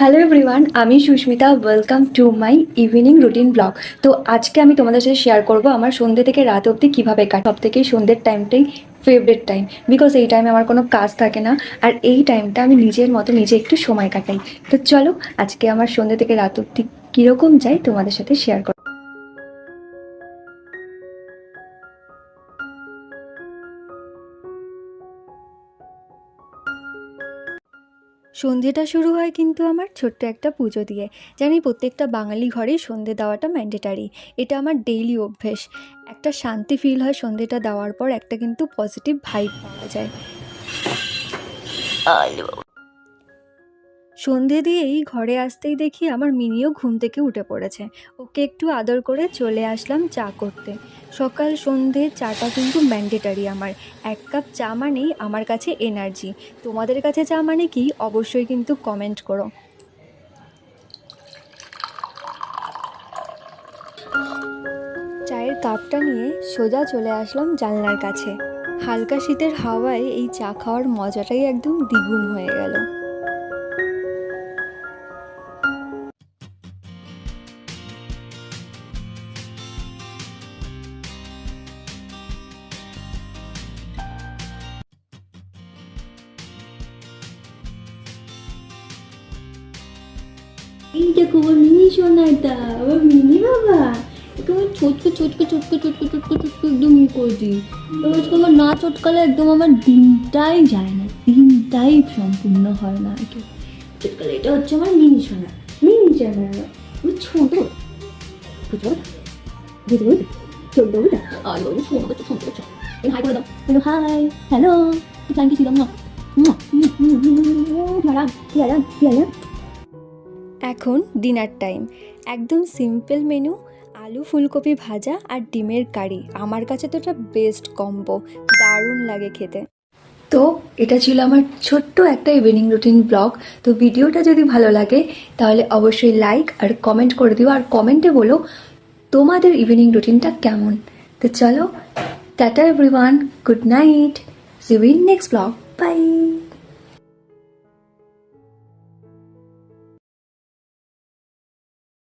Hello everyone, আমি Susmita. Welcome to my evening routine vlog. তো আজকে আমি তোমাদের সাথে শেয়ার করব আমার সন্ধ্যে থেকে রাত অবধি কীভাবে কাটে। সব থেকে সন্ধ্যের টাইমটাই ফেভারিট টাইম, বিকজ এই টাইমে আমার কোনো কাজ থাকে না, আর এই টাইমটা আমি নিজের মতো নিজে একটু সময় কাটাই। তো চলো আজকে আমার সন্ধ্যে থেকে রাত অবধি কীরকম যায় তোমাদের সাথে শেয়ার করব। সন্ধেটা শুরু হয় কিন্তু আমার ছোট্ট একটা পুজো দিয়ে। জানি প্রত্যেকটা বাঙালি ঘরেই সন্ধে দেওয়াটা ম্যান্ডেটারি, এটা আমার ডেইলি অভ্যেস। একটা শান্তি ফিল হয় সন্ধেটা দেওয়ার পর, একটা কিন্তু পজিটিভ ভাইব পাওয়া যায়। সন্ধে দিয়েই ঘরে আসতেই দেখি আমার মিনিও ঘুম থেকে উঠে পড়েছে। ওকে একটু আদর করে চলে আসলাম চা করতে। সকাল সন্ধে চাটা কিন্তু ম্যান্ডেটারি আমার। এক কাপ চা মানেই আমার কাছে এনার্জি। তোমাদের কাছে চা মানে কি অবশ্যই কিন্তু কমেন্ট করো। চায়ের কাপটা নিয়ে সোজা চলে আসলাম জানলার কাছে। হালকা শীতের হাওয়ায় এই চা খাওয়ার মজাটাই একদম দ্বিগুণ হয়ে গেল। এই দেখো আমার মিনি সোনাটা, আমার মিনি বাবা। একে আমার চটকে চটকে চটকে চটকে চটকে চটকে একদম ই করে দিই। এবার আজকে আমার না চটকালে একদম আমার দিনটাই যায় না, দিনটাই সম্পূর্ণ হয় না আর কি। চটকালে এটা হচ্ছে আমার মিনি সোনা, মিনি সোনা। আমি ছোট বুঝবো বুঝবো ছোট বুঝা আর বাবু ছোট বাচ্চা ছোট বাচ্চা। হাই করে দাও, হাই হ্যালো থ্যাংক ইউ ছিলাম না। এখন ডিনার টাইম। একদম সিম্পল মেনু, আলু ফুলকপি ভাজা আর ডিমের কারি। আমার কাছে তো এটা বেস্ট কম্বো, দারুণ লাগে খেতে। তো এটা ছিল আমার ছোট্ট একটা ইভিনিং রুটিন ব্লগ। তো ভিডিওটা যদি ভালো লাগে তাহলে অবশ্যই লাইক আর কমেন্ট করে দিও, আর কমেন্টে বলো তোমাদের ইভিনিং রুটিনটা কেমন। তো চলো, টাটা everyone, good night, see you in next vlog, by.